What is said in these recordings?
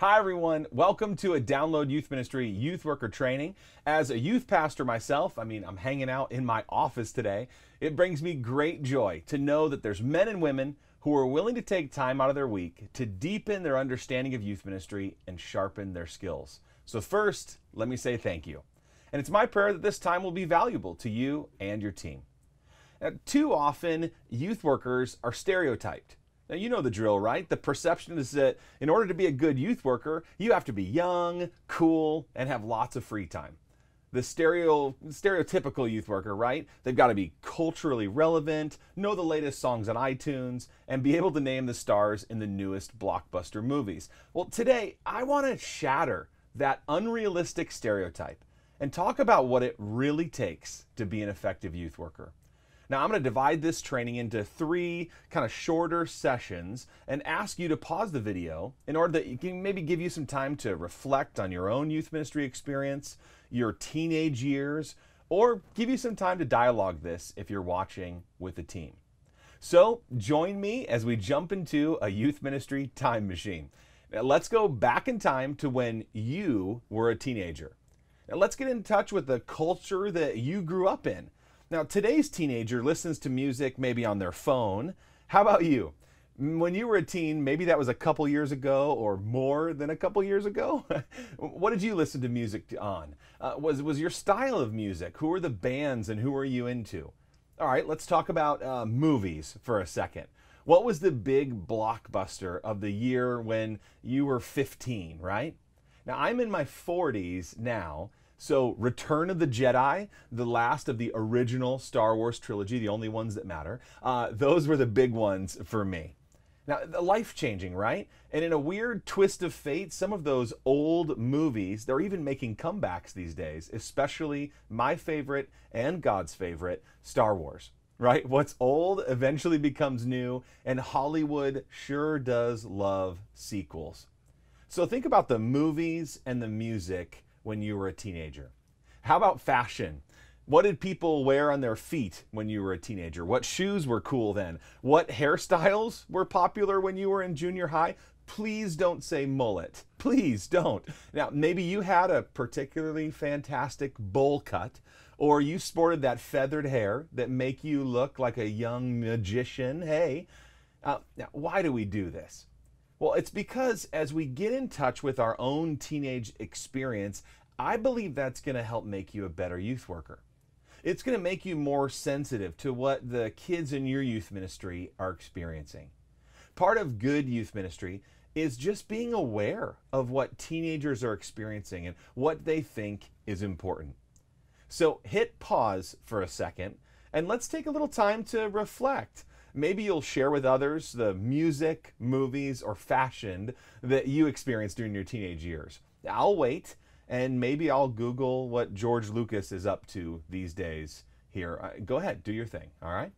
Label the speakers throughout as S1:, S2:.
S1: Hi everyone, welcome to a Download Youth Ministry youth worker training. As a youth pastor myself, I'm hanging out in my office today. It brings me great joy to know that there's men and women who are willing to take time out of their week to deepen their understanding of youth ministry and sharpen their skills. So first, let me say thank you. And it's my prayer that this time will be valuable to you and your team. Now, too often, youth workers are stereotyped. Now, you know the drill, right? The perception is that in order to be a good youth worker, you have to be young, cool, and have lots of free time. The stereotypical youth worker, right? They've got to be culturally relevant, know the latest songs on iTunes, and be able to name the stars in the newest blockbuster movies. Well, today, I want to shatter that unrealistic stereotype and talk about what it really takes to be an effective youth worker. Now, I'm going to divide this training into three kind of shorter sessions and ask you to pause the video in order that you can maybe give you some time to reflect on your own youth ministry experience, your teenage years, or give you some time to dialogue this if you're watching with a team. So join me as we jump into a youth ministry time machine. Now, let's go back in time to when you were a teenager. Now, let's get in touch with the culture that you grew up in. Now, today's teenager listens to music maybe on their phone. How about you? When you were a teen, maybe that was a couple years ago or more than a couple years ago. What did you listen to music on? Was your style of music? Who were the bands and who were you into? All right, let's talk about movies for a second. What was the big blockbuster of the year when you were 15, right? Now, I'm in my 40s now. So Return of the Jedi, the last of the original Star Wars trilogy, the only ones that matter, those were the big ones for me. Now, life-changing, right? And in a weird twist of fate, some of those old movies, they're even making comebacks these days, especially my favorite and God's favorite, Star Wars, right? What's old eventually becomes new, and Hollywood sure does love sequels. So think about the movies and the music when you were a teenager. How about fashion? What did people wear on their feet when you were a teenager? What shoes were cool then? What hairstyles were popular when you were in junior high? Please don't say mullet. Please don't. Now, maybe you had a particularly fantastic bowl cut, or you sported that feathered hair that make you look like a young magician. Hey, now why do we do this? Well, it's because as we get in touch with our own teenage experience, I believe that's going to help make you a better youth worker. It's going to make you more sensitive to what the kids in your youth ministry are experiencing. Part of good youth ministry is just being aware of what teenagers are experiencing and what they think is important. So hit pause for a second and let's take a little time to reflect. Maybe you'll share with others the music, movies, or fashion that you experienced during your teenage years. I'll wait, and maybe I'll Google what George Lucas is up to these days here. Go ahead, do your thing, all right?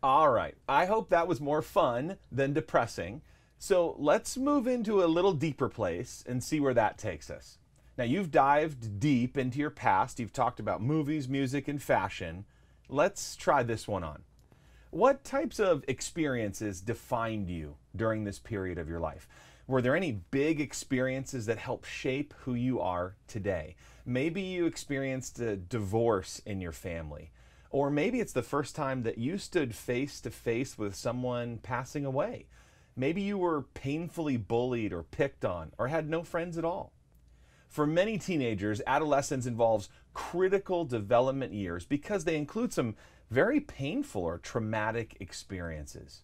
S1: All right, I hope that was more fun than depressing. So let's move into a little deeper place and see where that takes us. Now, you've dived deep into your past. You've talked about movies, music, and fashion. Let's try this one on. What types of experiences defined you during this period of your life? Were there any big experiences that helped shape who you are today? Maybe you experienced a divorce in your family. Or maybe it's the first time that you stood face to face with someone passing away. Maybe you were painfully bullied or picked on or had no friends at all. For many teenagers, adolescence involves critical development years because they include some very painful or traumatic experiences.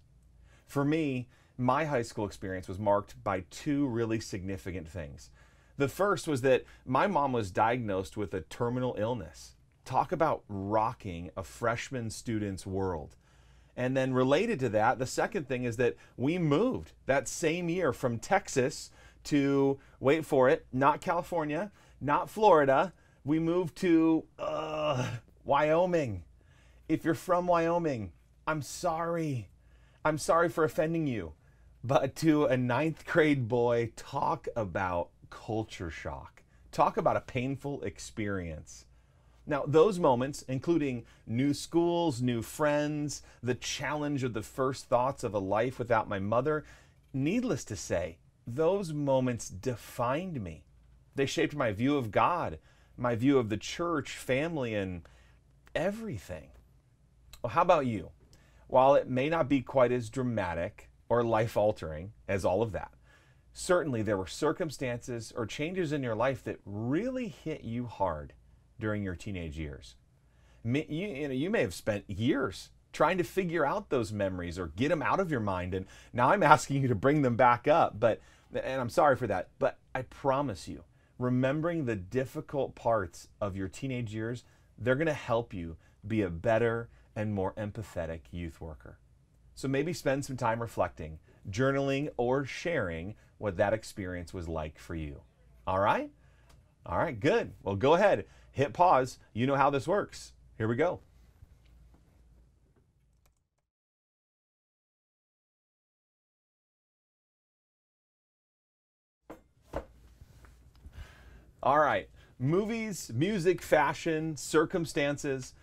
S1: For me, my high school experience was marked by two really significant things. The first was that my mom was diagnosed with a terminal illness. Talk about rocking a freshman student's world. And then related to that, the second thing is that we moved that same year from Texas to, wait for it, not California, not Florida. We moved to Wyoming. If you're from Wyoming, I'm sorry. I'm sorry for offending you. But to a ninth grade boy, talk about culture shock. Talk about a painful experience. Now, those moments, including new schools, new friends, the challenge of the first thoughts of a life without my mother, needless to say, those moments defined me. They shaped my view of God, my view of the church, family, and everything. Well, how about you? While it may not be quite as dramatic or life-altering as all of that, certainly there were circumstances or changes in your life that really hit you hard during your teenage years. You may have spent years trying to figure out those memories or get them out of your mind, and now I'm asking you to bring them back up, and I'm sorry for that, but I promise you, remembering the difficult parts of your teenage years, they're going to help you be a better and more empathetic youth worker. So maybe spend some time reflecting, journaling, or sharing what that experience was like for you. All right? All right, good. Well, go ahead, hit pause. You know how this works. Here we go. All right, movies, music, fashion, circumstances.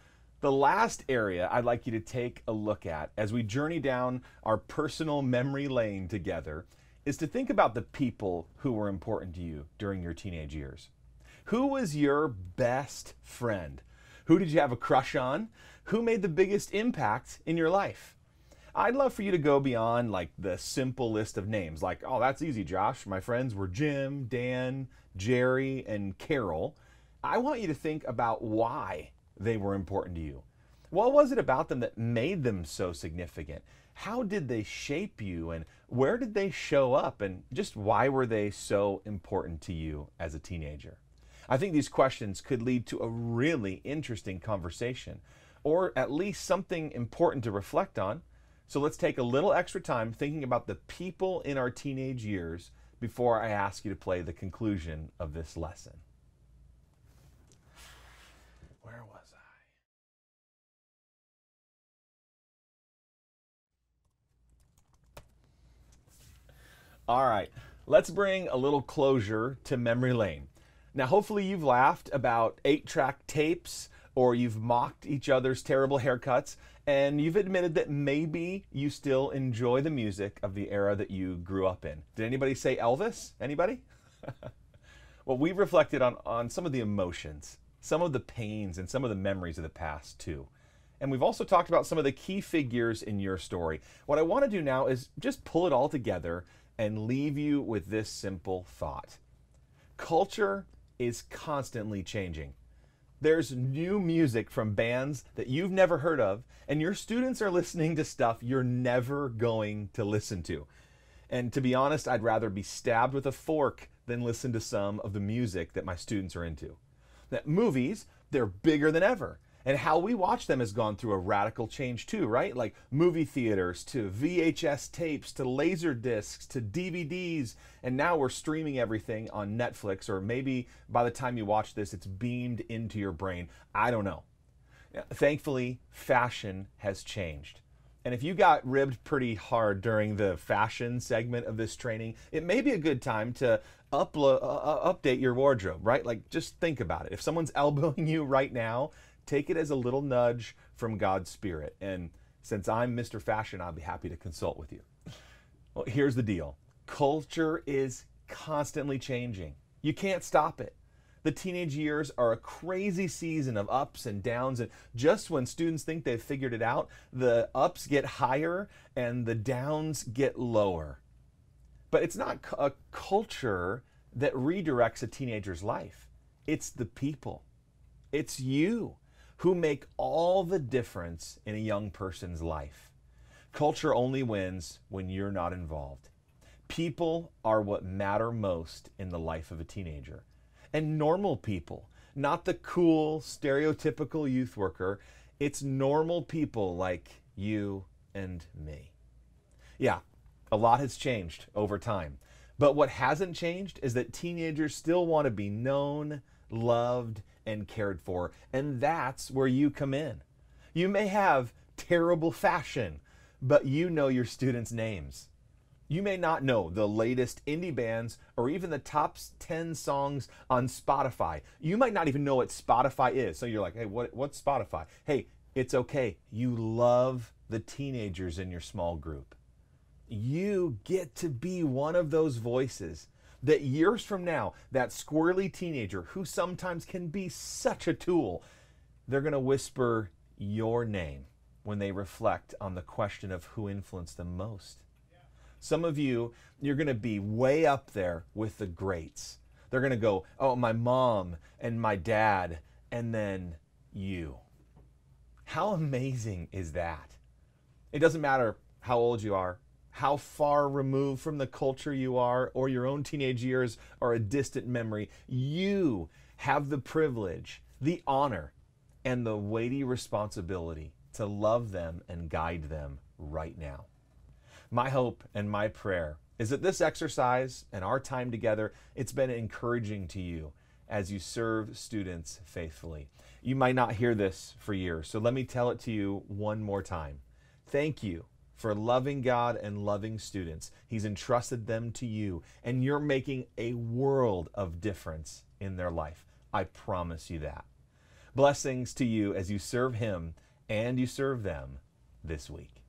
S1: The last area I'd like you to take a look at as we journey down our personal memory lane together is to think about the people who were important to you during your teenage years. Who was your best friend? Who did you have a crush on? Who made the biggest impact in your life? I'd love for you to go beyond like the simple list of names, like, oh, that's easy, Josh. My friends were Jim, Dan, Jerry, and Carol. I want you to think about why they were important to you. What was it about them that made them so significant? How did they shape you, and where did they show up, and just why were they so important to you as a teenager? I think these questions could lead to a really interesting conversation, or at least something important to reflect on. So let's take a little extra time thinking about the people in our teenage years before I ask you to play the conclusion of this lesson. Where was I? All right, let's bring a little closure to memory lane. Now, hopefully you've laughed about 8-track tapes, or you've mocked each other's terrible haircuts, and you've admitted that maybe you still enjoy the music of the era that you grew up in. Did anybody say Elvis? Anybody? Well, we've reflected on some of the emotions, some of the pains, and some of the memories of the past too. And we've also talked about some of the key figures in your story. What I want to do now is just pull it all together and leave you with this simple thought. Culture is constantly changing. There's new music from bands that you've never heard of, and your students are listening to stuff you're never going to listen to. And to be honest, I'd rather be stabbed with a fork than listen to some of the music that my students are into. That movies, they're bigger than ever. And how we watch them has gone through a radical change too, right? Like movie theaters to VHS tapes to laser discs to DVDs, and now we're streaming everything on Netflix, or maybe by the time you watch this, it's beamed into your brain. I don't know. Thankfully, fashion has changed. And if you got ribbed pretty hard during the fashion segment of this training, it may be a good time to update your wardrobe, right? Like, just think about it. If someone's elbowing you right now, take it as a little nudge from God's Spirit. And since I'm Mr. Fashion, I'll be happy to consult with you. Well, here's the deal. Culture is constantly changing. You can't stop it. The teenage years are a crazy season of ups and downs, and just when students think they've figured it out, the ups get higher and the downs get lower. But it's not a culture that redirects a teenager's life. It's the people. It's you who make all the difference in a young person's life. Culture only wins when you're not involved. People are what matter most in the life of a teenager. And normal people, not the cool, stereotypical youth worker. It's normal people like you and me. Yeah, a lot has changed over time. But what hasn't changed is that teenagers still want to be known, loved, and cared for. And that's where you come in. You may have terrible fashion, but you know your students' names. You may not know the latest indie bands or even the top 10 songs on Spotify. You might not even know what Spotify is. So you're like, hey, what's Spotify? Hey, it's okay. You love the teenagers in your small group. You get to be one of those voices that years from now, that squirrely teenager who sometimes can be such a tool, they're going to whisper your name when they reflect on the question of who influenced them most. Some of you, you're going to be way up there with the greats. They're going to go, oh, my mom and my dad, and then you. How amazing is that? It doesn't matter how old you are, how far removed from the culture you are, or your own teenage years are a distant memory. You have the privilege, the honor, and the weighty responsibility to love them and guide them right now. My hope and my prayer is that this exercise and our time together, it's been encouraging to you as you serve students faithfully. You might not hear this for years, so let me tell it to you one more time. Thank you for loving God and loving students. He's entrusted them to you, and you're making a world of difference in their life. I promise you that. Blessings to you as you serve Him and you serve them this week.